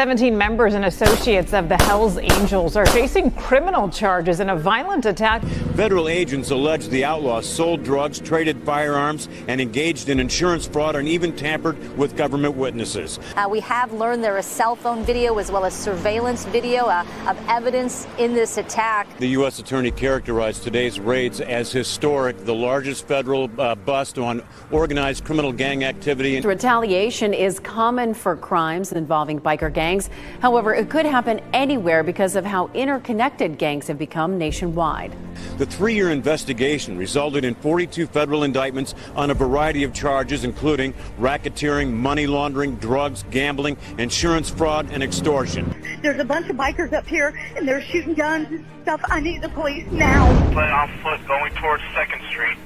17 members and associates of the Hells Angels are facing criminal charges in a violent attack. Federal agents allege the outlaws sold drugs, traded firearms, and engaged in insurance fraud and even tampered with government witnesses. We have learned there is cell phone video as well as surveillance video of evidence in this attack. The U.S. Attorney characterized today's raids as historic, the largest federal bust on organized criminal gang activity. Retaliation is common for crimes involving biker gangs. However, it could happen anywhere because of how interconnected gangs have become nationwide. The 3-year investigation resulted in 42 federal indictments on a variety of charges, including racketeering, money laundering, drugs, gambling, insurance fraud, and extortion. There's a bunch of bikers up here, and they're shooting guns and stuff. I need the police now. Play on foot going towards 2nd Street.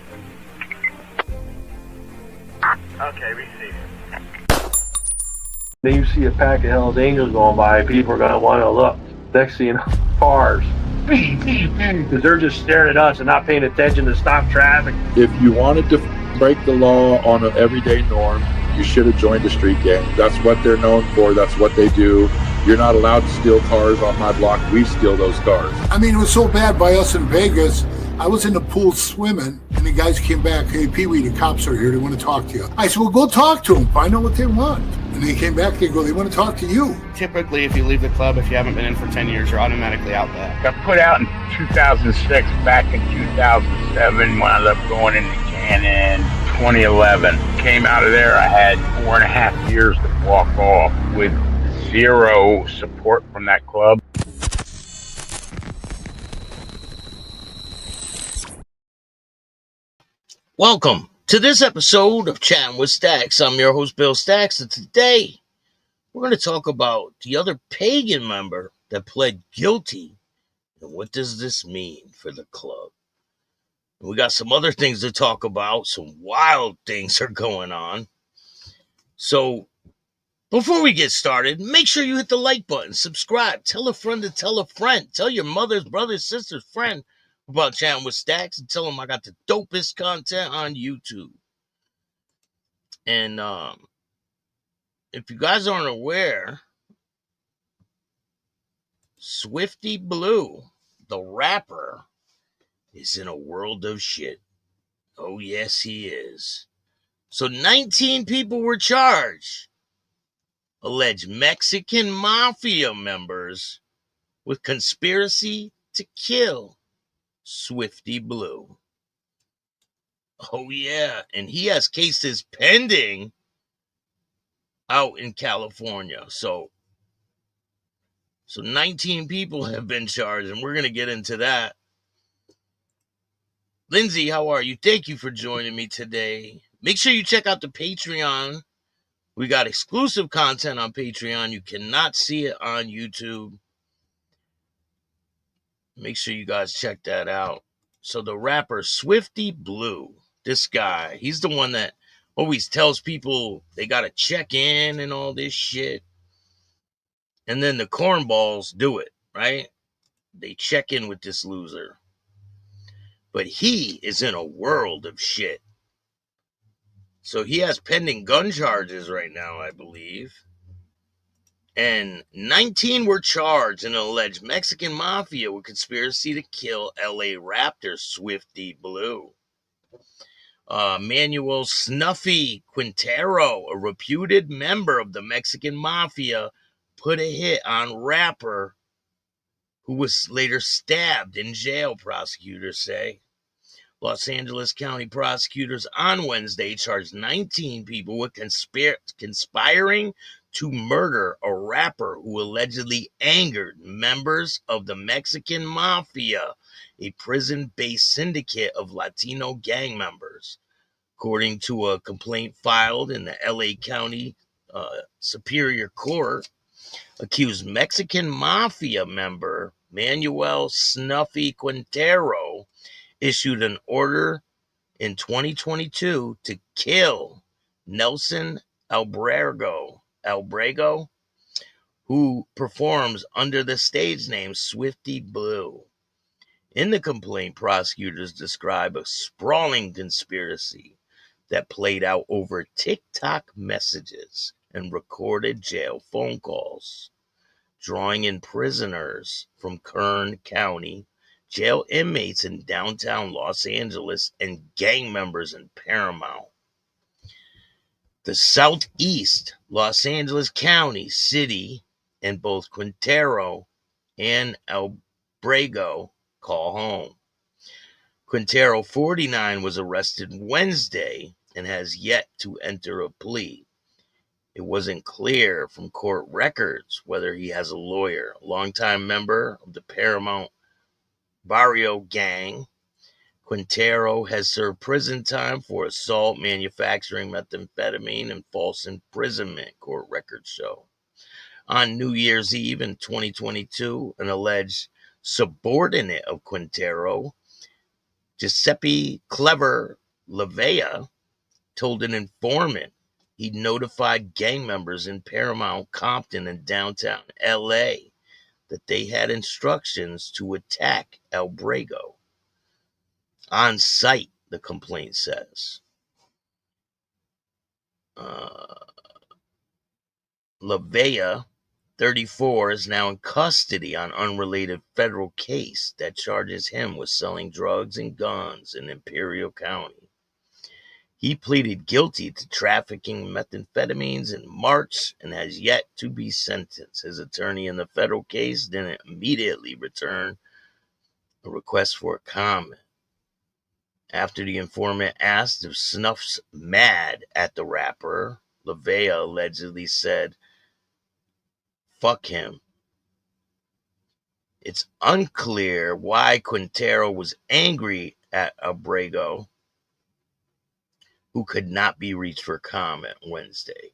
Okay, receive. Then you see a pack of Hells Angels going by, people are going to want to look. Next thing you know, cars. Because they're just staring at us and not paying attention to stop traffic. If you wanted to break the law on an everyday norm, you should have joined a street gang. That's what they're known for. That's what they do. You're not allowed to steal cars on my block. We steal those cars. I mean, it was so bad by us in Vegas. I was in the pool swimming, and the guys came back. Hey, Pee-wee, the cops are here. They want to talk to you. I said, well, go talk to them. Find out what they want. And they came back. They go, they want to talk to you. Typically, if you leave the club, if you haven't been in for 10 years, you're automatically out back. Got put out in 2006. Back in 2007, wound up going into Cannon. 2011. Came out of there. I had 4.5 years to walk off with zero support from that club. Welcome to this episode of Chattin with Staxx. I'm your host, Bill Staxx, and today we're going to talk about the other Pagan member that pled guilty and what does this mean for the club. We got some other things to talk about. Some wild things are going on. So before we get started, make sure you hit the like button, subscribe, tell a friend to tell a friend, tell your mother's, brother's, sister's friend about Chattin with Staxx and tell them I got the dopest content on YouTube. And if you guys aren't aware, Swifty Blue, the rapper, is in a world of shit. Oh, yes, he is. So 19 people were charged. Alleged Mexican mafia members with conspiracy to kill Swifty Blue. Oh, yeah. And he has cases pending out in California. So 19 people have been charged, and we're going to get into that. Lindsay, how are you? Thank you for joining me today. Make sure you check out the Patreon. We got exclusive content on Patreon. You cannot see it on YouTube. Make sure you guys check that out. So the rapper Swifty Blue, this guy, he's the one that always tells people they got to check in and all this shit. And then the cornballs do it, right? They check in with this loser. But he is in a world of shit. So he has pending gun charges right now, I believe. And 19 were charged in an alleged Mexican mafia with conspiracy to kill LA Raptor Swifty Blue. Manuel Snuffy Quintero, a reputed member of the Mexican mafia, put a hit on rapper who was later stabbed in jail, prosecutors say. Los Angeles County prosecutors on Wednesday charged 19 people with conspiring to murder a rapper who allegedly angered members of the Mexican Mafia, a prison-based syndicate of Latino gang members. According to a complaint filed in the LA County Superior Court, accused Mexican Mafia member Manuel Snuffy Quintero issued an order in 2022 to kill Nelson Albrego, who performs under the stage name Swifty Blue. In the complaint, prosecutors describe a sprawling conspiracy that played out over TikTok messages and recorded jail phone calls. drawing in prisoners from Kern County, jail inmates in downtown Los Angeles, and gang members in Paramount. The Southeast Los Angeles County, City, and both Quintero and Albrego call home. Quintero, 49, was arrested Wednesday and has yet to enter a plea. It wasn't clear from court records whether he has a lawyer. A longtime member of the Paramount Barrio gang, Quintero has served prison time for assault, manufacturing methamphetamine, and false imprisonment, court records show. On New Year's Eve in 2022, an alleged subordinate of Quintero, Giuseppe Clever Lavea, told an informant he notified gang members in Paramount, Compton, and downtown LA that they had instructions to attack Albrego. On site, the complaint says. Lavea, 34, is now in custody on unrelated federal case that charges him with selling drugs and guns in Imperial County. He pleaded guilty to trafficking methamphetamines in March and has yet to be sentenced. His attorney in the federal case didn't immediately return a request for a comment. After the informant asked if Snuff's mad at the rapper, Lavea allegedly said, "Fuck him." It's unclear why Quintero was angry at Albrego, who could not be reached for comment Wednesday.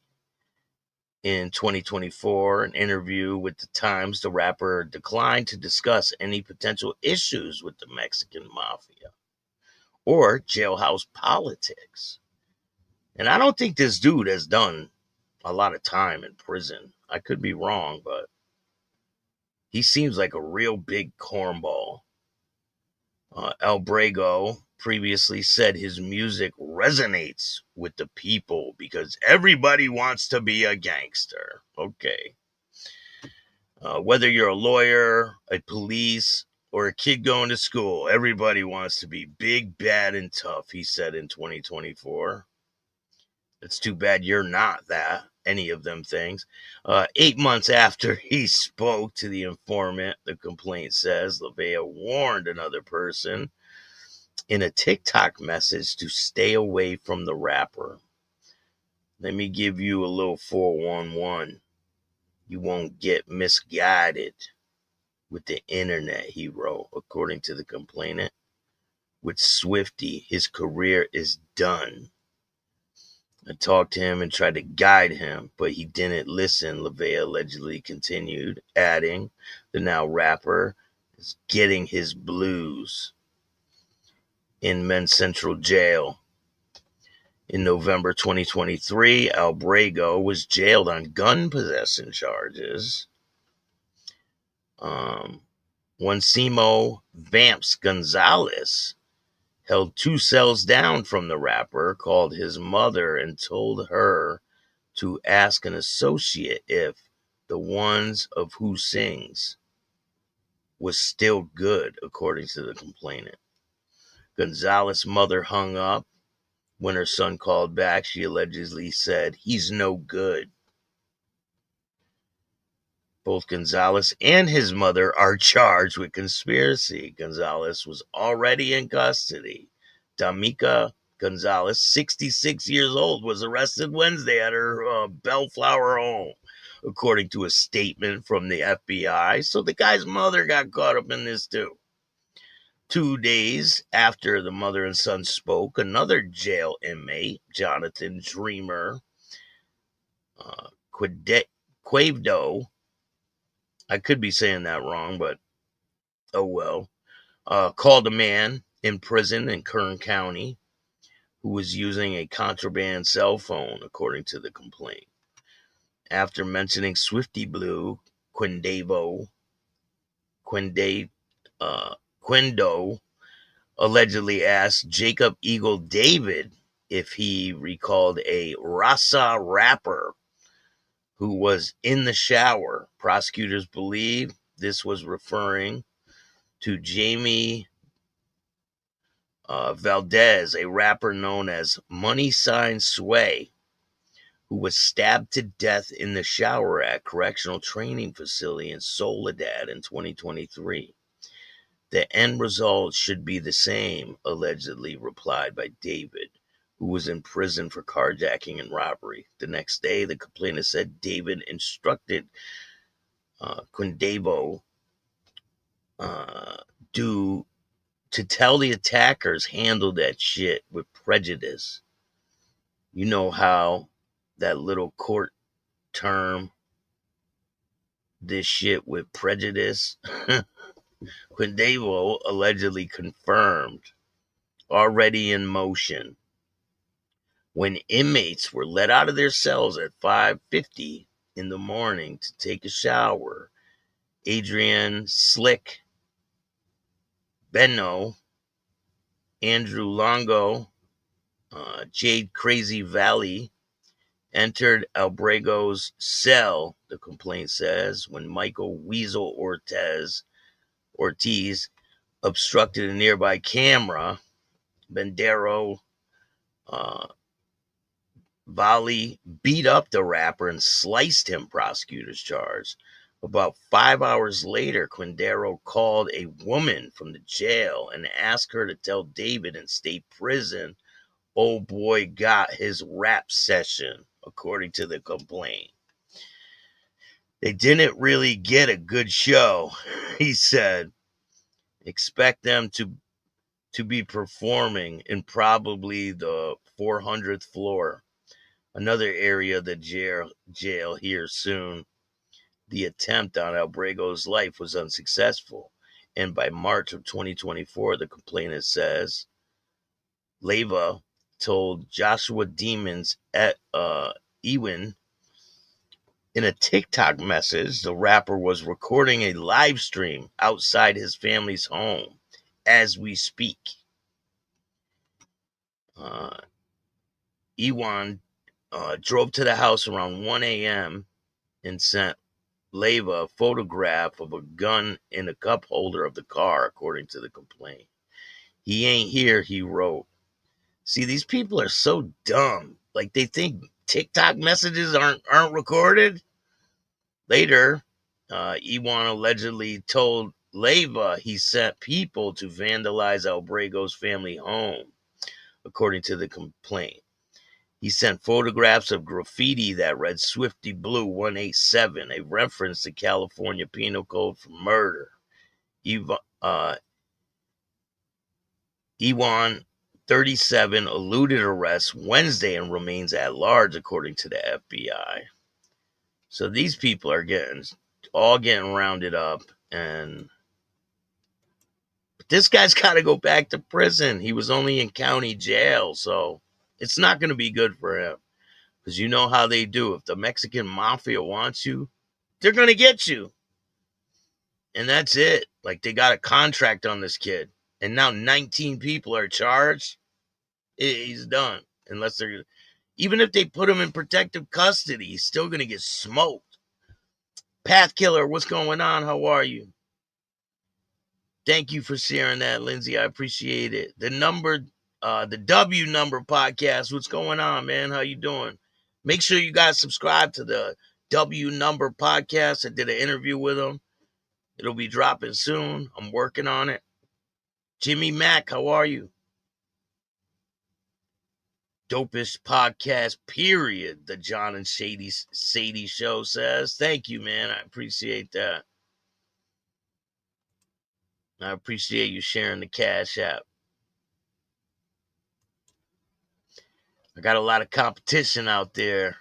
In 2024, an interview with the Times, the rapper declined to discuss any potential issues with the Mexican mafia or jailhouse politics. And I don't think this dude has done a lot of time in prison. I could be wrong, but he seems like a real big cornball. Albrego previously said his music resonates with the people because everybody wants to be a gangster. Okay. Whether you're a lawyer, a police, or a kid going to school, everybody wants to be big, bad, and tough, he said in 2024. It's too bad you're not any of them things. 8 months after he spoke to the informant, the complaint says, Lavea warned another person in a TikTok message to stay away from the rapper. Let me give you a little 411. You won't get misguided with the internet, he wrote, according to the complainant. With Swifty, his career is done. I talked to him and tried to guide him, but he didn't listen, Lavea allegedly continued, adding, the now rapper is getting his blues in Men's Central Jail. In November 2023, Albrego was jailed on gun possession charges. Juancimo Vamps Gonzalez held 2 cells down from the rapper, called his mother, and told her to ask an associate if the ones of Who Sings was still good, according to the complainant. Gonzalez's mother hung up. When her son called back, she allegedly said, "He's no good." Both Gonzalez and his mother are charged with conspiracy. Gonzalez was already in custody. Damica Gonzalez, 66 years old, was arrested Wednesday at her Bellflower home, according to a statement from the FBI. So the guy's mother got caught up in this too. 2 days after the mother and son spoke, another jail inmate, Jonathan Dreamer Quavdo, I could be saying that wrong, but oh well, called a man in prison in Kern County who was using a contraband cell phone, according to the complaint. After mentioning Swifty Blue, Quindo allegedly asked Jacob Eagle David if he recalled a Rasa rapper who was in the shower. Prosecutors believe this was referring to Jamie Valdez, a rapper known as Money Sign Sway, who was stabbed to death in the shower at correctional training facility in Soledad in 2023. The end result should be the same, allegedly replied by David, who was in prison for carjacking and robbery. The next day, the complainant said David instructed Quindavo to tell the attackers handle that shit with prejudice. You know how that little court term, this shit with prejudice? Quindavo allegedly confirmed, already in motion. When inmates were let out of their cells at 5:50 in the morning to take a shower, Adrian Slick, Benno, Andrew Longo, Jade Crazy Valley entered Albrego's cell, the complaint says, when Michael Weasel Ortiz obstructed a nearby camera. Bendero Valley beat up the rapper and sliced him, prosecutors charged. About 5 hours later, Quindaro called a woman from the jail and asked her to tell David in state prison, "Oh boy got his rap session," according to the complaint. They didn't really get a good show, he said. Expect them to be performing in probably the 400th floor, another area of the jail here soon. The attempt on Albrego's life was unsuccessful, and by March of 2024, the complainant says, Leyva told Joshua Demons at Ewin in a TikTok message the rapper was recording a live stream outside his family's home as we speak. Ewan drove to the house around 1 a.m. and sent Leyva a photograph of a gun in the cup holder of the car, according to the complaint. He ain't here, he wrote. See, these people are so dumb. Like, they think TikTok messages aren't recorded. Later, Ewan allegedly told Leyva he sent people to vandalize Albrego's family home, according to the complaint. He sent photographs of graffiti that read Swifty Blue 187, a reference to California Penal Code for murder. Ewan, 37, eluded arrest Wednesday and remains at large, according to the FBI. So these people are getting rounded up, but this guy's got to go back to prison. He was only in county jail, so it's not going to be good for him, because you know how they do. If the Mexican mafia wants you, they're going to get you. And that's it. Like, they got a contract on this kid, and now 19 people are charged. He's done. Even if they put him in protective custody, he's still going to get smoked. Path Killer, what's going on? How are you? Thank you for sharing that, Lindsay. I appreciate it. The W Number podcast. What's going on, man? How you doing? Make sure you guys subscribe to the W Number podcast. I did an interview with him. It'll be dropping soon. I'm working on it. Jimmy Mack, how are you? Dopest podcast, period. The John and Sadie show says. Thank you, man. I appreciate that. I appreciate you sharing the Cash App. I got a lot of competition out there.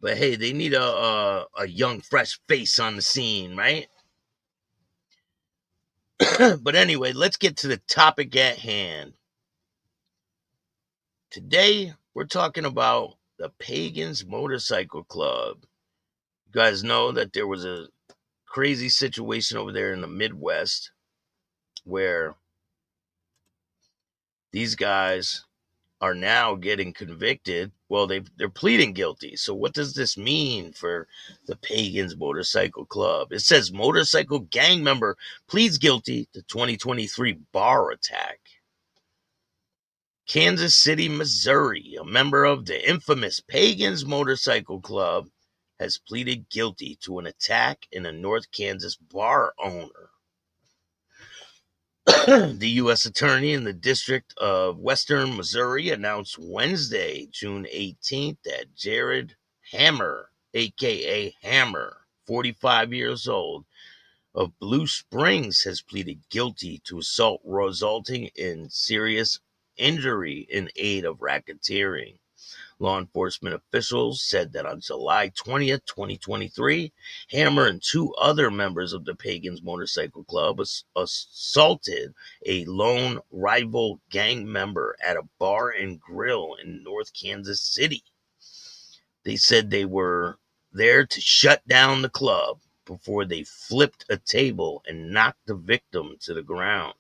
But hey, they need a young, fresh face on the scene, right? But anyway, let's get to the topic at hand. Today, we're talking about the Pagans Motorcycle Club. You guys know that there was a crazy situation over there in the Midwest where these guys are now getting convicted well, they're pleading guilty. So what does this mean for the Pagans Motorcycle Club? It says motorcycle gang member pleads guilty to 2023 bar attack. Kansas City, Missouri, a member of the infamous Pagans Motorcycle Club, has pleaded guilty to an attack in a North Kansas bar owner. The U.S. Attorney in the District of Western Missouri announced Wednesday, June 18th, that Jarrid Hammer, a.k.a. Hammer, 45 years old, of Blue Springs, has pleaded guilty to assault resulting in serious injury in aid of racketeering. Law enforcement officials said that on July 20th, 2023, Hammer and two other members of the Pagans Motorcycle Club assaulted a lone rival gang member at a bar and grill in North Kansas City. They said they were there to shut down the club before they flipped a table and knocked the victim to the ground.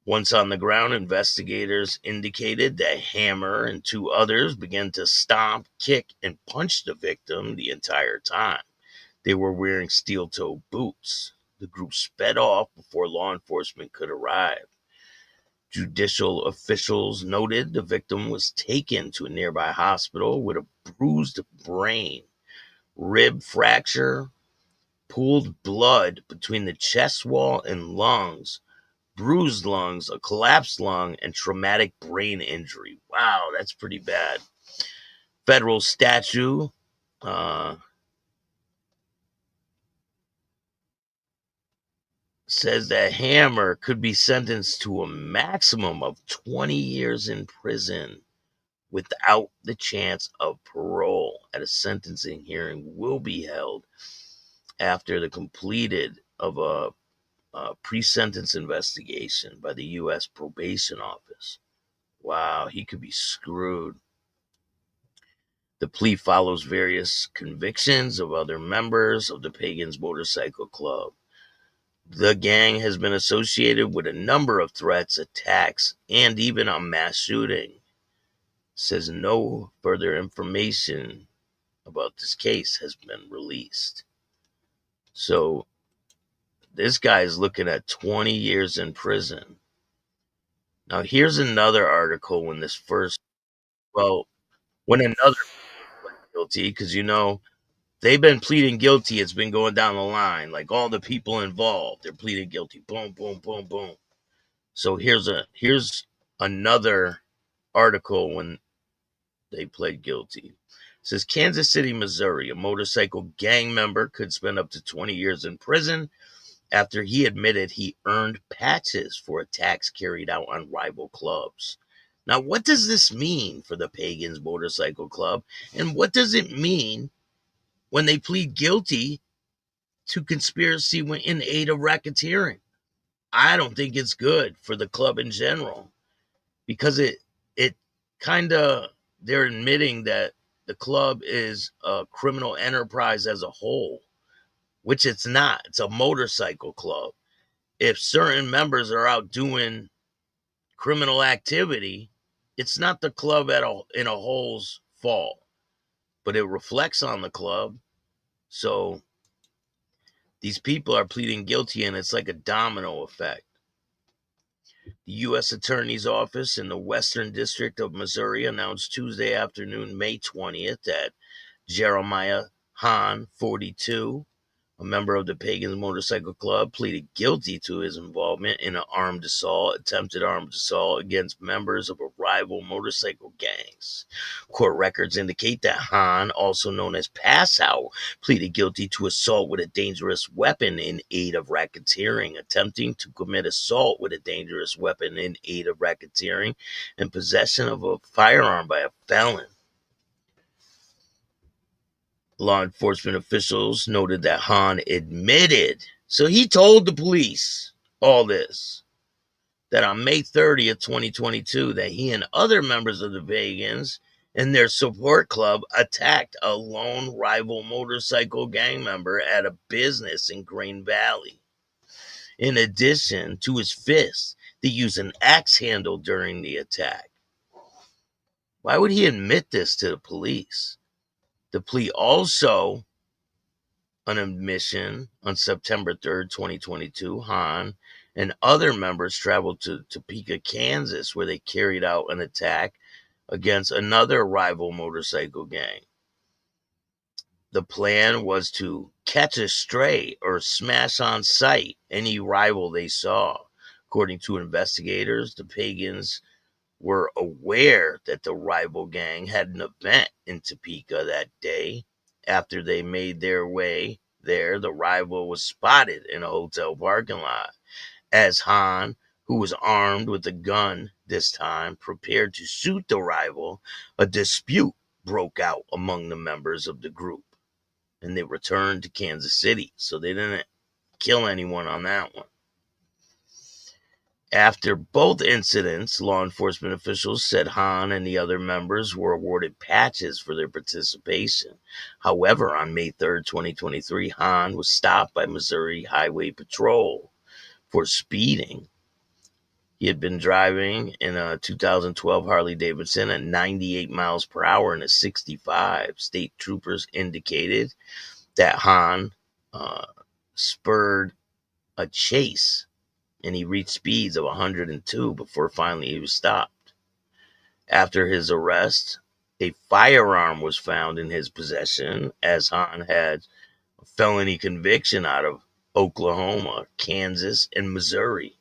Once on the ground, investigators indicated that Hammer and two others began to stomp, kick, and punch the victim the entire time. They were wearing steel-toe boots. The group sped off before law enforcement could arrive. Judicial officials noted the victim was taken to a nearby hospital with a bruised brain, rib fracture, pooled blood between the chest wall and lungs, bruised lungs, a collapsed lung, and traumatic brain injury. Wow, that's pretty bad. Federal statute says that Hammer could be sentenced to a maximum of 20 years in prison without the chance of parole at a sentencing hearing will be held after the completed of a pre-sentence investigation by the U.S. Probation Office. Wow, he could be screwed. The plea follows various convictions of other members of the Pagans Motorcycle Club. The gang has been associated with a number of threats, attacks, and even a mass shooting. It says no further information about this case has been released. So this guy is looking at 20 years in prison. Now, here's another article when another pled guilty, because they've been pleading guilty. It's been going down the line. Like all the people involved, they're pleading guilty. Boom, boom, boom, boom. So here's another article when they pled guilty. It says Kansas City, Missouri, a motorcycle gang member could spend up to 20 years in prison after he admitted he earned patches for attacks carried out on rival clubs. Now, what does this mean for the Pagans Motorcycle Club? And what does it mean when they plead guilty to conspiracy in aid of racketeering? I don't think it's good for the club in general, because it kind of, they're admitting that the club is a criminal enterprise as a whole, which it's not. It's a motorcycle club. If certain members are out doing criminal activity, it's not the club in a whole's fault, but it reflects on the club. So these people are pleading guilty, and it's like a domino effect. The U.S. Attorney's Office in the Western District of Missouri announced Tuesday afternoon, May 20th, that Jeremiah Hahn, 42, a member of the Pagans Motorcycle Club, pleaded guilty to his involvement in an attempted armed assault against members of a rival motorcycle gangs. Court records indicate that Hahn, also known as Passow, pleaded guilty to assault with a dangerous weapon in aid of racketeering, attempting to commit assault with a dangerous weapon in aid of racketeering, and possession of a firearm by a felon. Law enforcement officials noted that Hahn admitted, so he told the police all this, that on May 30th, 2022, that he and other members of the Pagans and their support club attacked a lone rival motorcycle gang member at a business in Green Valley. In addition to his fists, they used an axe handle during the attack. Why would he admit this to the police? The plea also an admission on September 3rd, 2022. Hahn and other members traveled to Topeka, Kansas, where they carried out an attack against another rival motorcycle gang. The plan was to catch a stray or smash on sight any rival they saw. According to investigators, the Pagans were aware that the rival gang had an event in Topeka that day. After they made their way there, the rival was spotted in a hotel parking lot. As Hahn, who was armed with a gun this time, prepared to shoot the rival, a dispute broke out among the members of the group, and they returned to Kansas City. So they didn't kill anyone on that one. After both incidents, law enforcement officials said Hahn and the other members were awarded patches for their participation. However, on May 3rd, 2023, Hahn was stopped by Missouri Highway Patrol for speeding. He had been driving in a 2012 Harley Davidson at 98 miles per hour in a 65. State troopers indicated that Hahn spurred a chase, and he reached speeds of 102 before finally he was stopped. After his arrest, a firearm was found in his possession, as Hahn had a felony conviction out of Oklahoma, Kansas, and Missouri.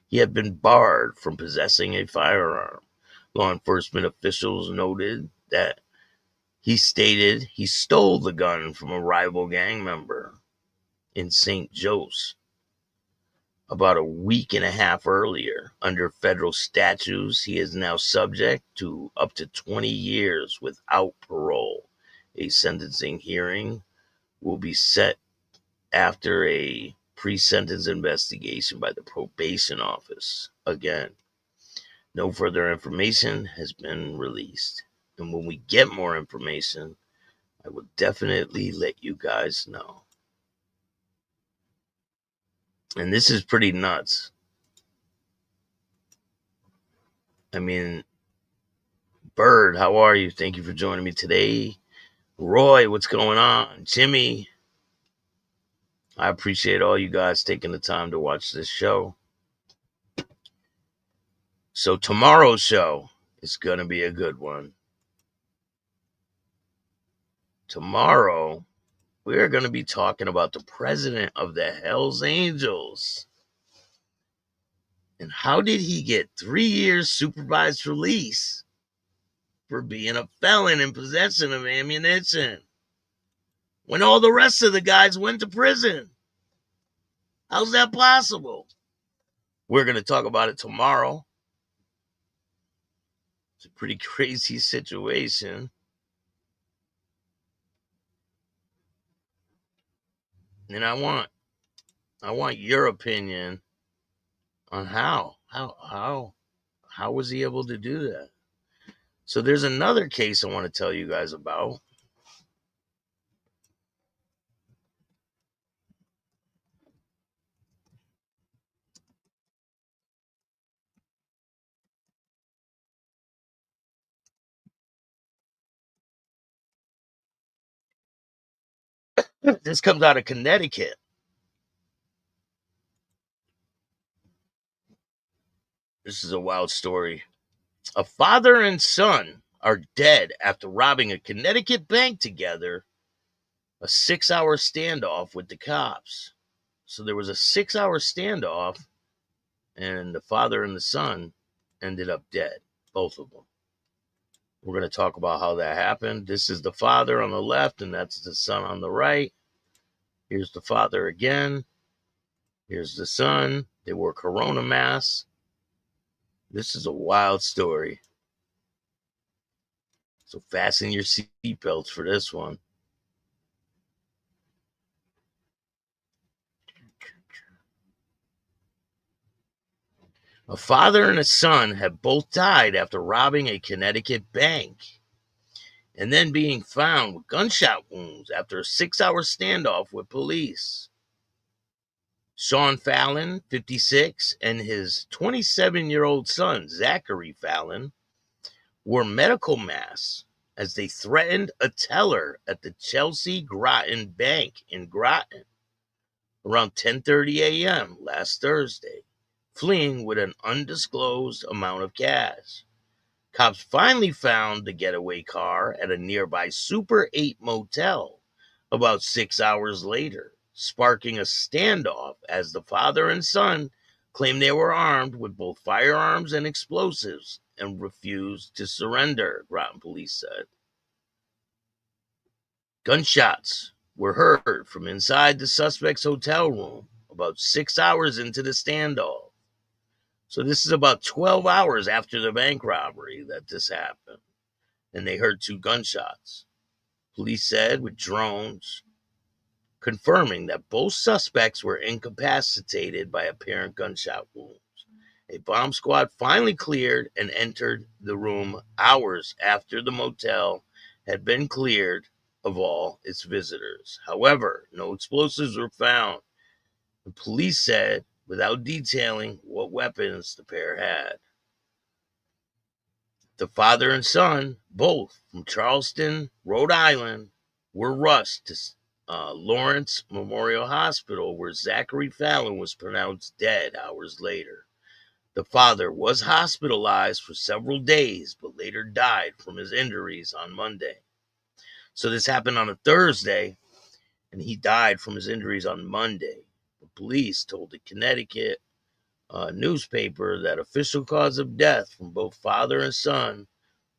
He had been barred from possessing a firearm. Law enforcement officials noted that he stated he stole the gun from a rival gang member in St. Joseph about a week and a half earlier. Under federal statutes, he is now subject to up to 20 years without parole. A sentencing hearing will be set after a pre-sentence investigation by the probation office. Again, no further information has been released. And when we get more information, I will definitely let you guys know. And this is pretty nuts. I mean, Bird, how are you? Thank you for joining me today. Roy, what's going on? Jimmy, I appreciate all you guys taking the time to watch this show. So tomorrow's show is going to be a good one. Tomorrow, we're going to be talking about the president of the Hells Angels. And how did he get 3 years supervised release for being a felon in possession of ammunition when all the rest of the guys went to prison? How's that possible? We're going to talk about it tomorrow. It's a pretty crazy situation. And I want your opinion on how was he able to do that? So there's another case I want to tell you guys about. This comes out of Connecticut. This is a wild story. A father and son are dead after robbing a Connecticut bank together. A 6-hour standoff with the cops. So there was a 6-hour standoff, and the father and the son ended up dead, both of them. We're going to talk about how that happened. This is the father on the left, and that's the son on the right. Here's the father again. Here's the son. They wore Corona masks. This is a wild story. So fasten your seatbelts for this one. A father and a son have both died after robbing a Connecticut bank and then being found with gunshot wounds after a 6-hour standoff with police. Sean Fallon, 56, and his 27-year-old son, Zachary Fallon, wore medical masks as they threatened a teller at the Chelsea Groton Bank in Groton around 10:30 a.m. last Thursday, fleeing with an undisclosed amount of cash. Cops finally found the getaway car at a nearby Super 8 motel about 6 hours later, sparking a standoff as the father and son claimed they were armed with both firearms and explosives and refused to surrender, Groton police said. Gunshots were heard from inside the suspect's hotel room about 6 hours into the standoff. So this is about 12 hours after the bank robbery that this happened, and they heard 2 gunshots. Police said with drones, confirming that both suspects were incapacitated by apparent gunshot wounds. A bomb squad finally cleared and entered the room hours after the motel had been cleared of all its visitors. However, no explosives were found. The police said, without detailing what weapons the pair had. The father and son, both from Charleston, Rhode Island, were rushed to Lawrence Memorial Hospital, where Zachary Fallon was pronounced dead hours later. The father was hospitalized for several days, but later died from his injuries on Monday. So this happened on a Thursday, and he died from his injuries on Monday. The police told the Connecticut newspaper that official cause of death from both father and son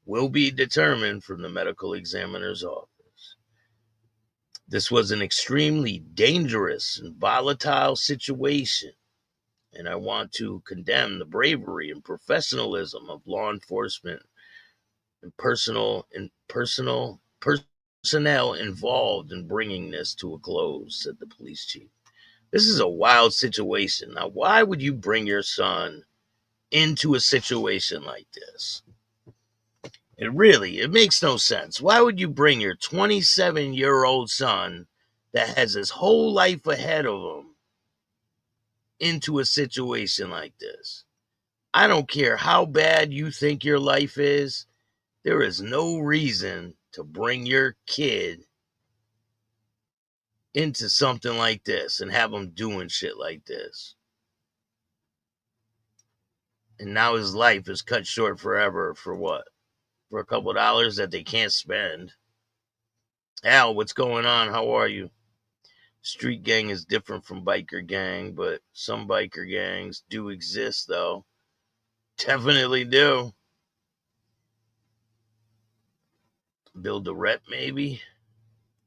will be determined from the medical examiner's office. This was an extremely dangerous and volatile situation, and I want to condemn the bravery and professionalism of law enforcement and personnel involved in bringing this to a close, said the police chief. This is a wild situation. Now, why would you bring your son into a situation like this? It makes no sense. Why would you bring your 27-year-old son that has his whole life ahead of him into a situation like this? I don't care how bad you think your life is. There is no reason to bring your kid into something like this and have him doing shit like this. And now his life is cut short forever for what? For a couple of dollars that they can't spend. Al, what's going on? How are you? Street gang is different from biker gang, but some biker gangs do exist, though. Definitely do. Build a rep, maybe.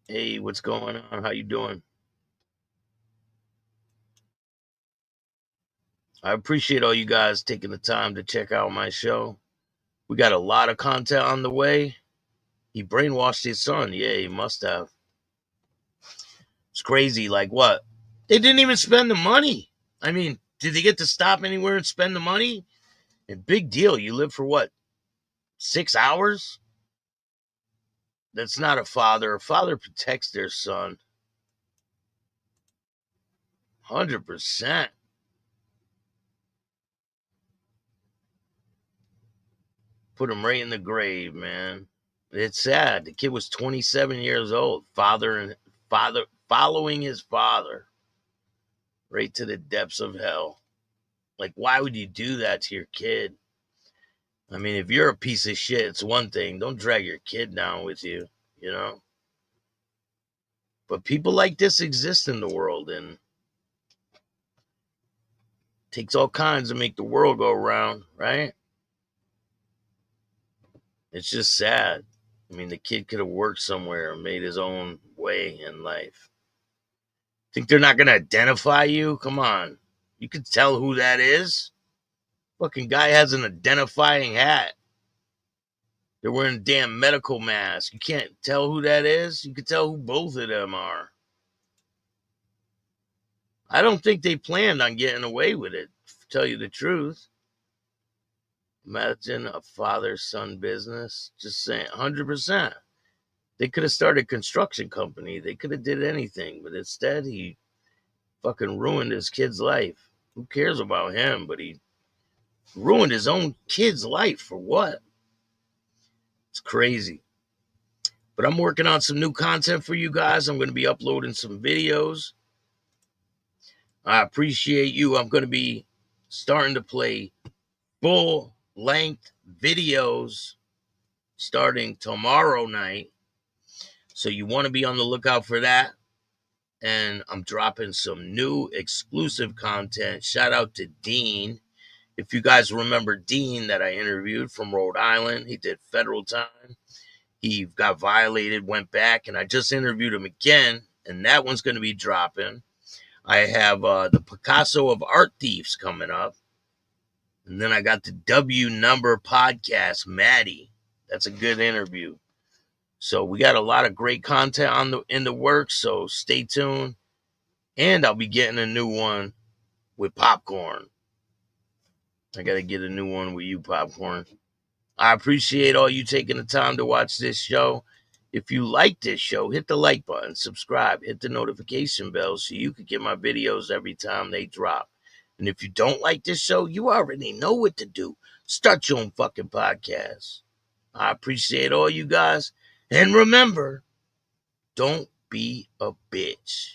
Hey, what's going on? How you doing? I appreciate all you guys taking the time to check out my show. We got a lot of content on the way. He brainwashed his son. Yeah, he must have. It's crazy. Like what? They didn't even spend the money. I mean, did they get to stop anywhere and spend the money? And big deal. You live for what? 6 hours? That's not a father. A father protects their son. 100%. Put him right in the grave, man. It's sad. The kid was 27 years old. Following his father right to the depths of hell. Like, why would you do that to your kid? I mean, if you're a piece of shit, it's one thing. Don't drag your kid down with you, you know? But people like this exist in the world, and it takes all kinds to make the world go round, right? It's just sad. I mean, the kid could have worked somewhere and made his own way in life. Think they're not going to identify you? Come on. You can tell who that is. Fucking guy has an identifying hat. They're wearing a damn medical mask. You can't tell who that is? You can tell who both of them are. I don't think they planned on getting away with it, to tell you the truth. Imagine a father-son business. Just saying, 100%. They could have started a construction company. They could have did anything. But instead, he fucking ruined his kid's life. Who cares about him? But he ruined his own kid's life for what? It's crazy. But I'm working on some new content for you guys. I'm going to be uploading some videos. I appreciate you. I'm going to be starting to play full-length videos starting tomorrow night. So you want to be on the lookout for that. And I'm dropping some new exclusive content. Shout out to Dean. If you guys remember Dean that I interviewed from Rhode Island, he did federal time. He got violated, went back, and I just interviewed him again, and that one's going to be dropping. I have the Picasso of Art Thieves coming up. And then I got the W Number podcast, Maddie. That's a good interview. So we got a lot of great content in the works, so stay tuned. And I'll be getting a new one with Popcorn. I got to get a new one with you, Popcorn. I appreciate all you taking the time to watch this show. If you like this show, hit the like button, subscribe, hit the notification bell so you can get my videos every time they drop. And if you don't like this show, you already know what to do. Start your own fucking podcast. I appreciate all you guys. And remember, don't be a bitch.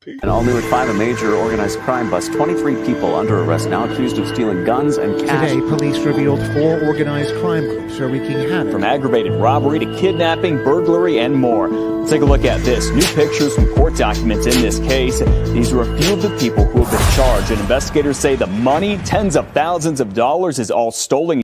And all new at 5, a major organized crime bust. 23 people under arrest now accused of stealing guns and cash. Today, police revealed 4 organized crime groups are wreaking havoc. From aggravated robbery to kidnapping, burglary, and more. Let's take a look at this. New pictures from court documents in this case. These are a few of the people who have been charged. And investigators say the money, tens of thousands of dollars, is all stolen.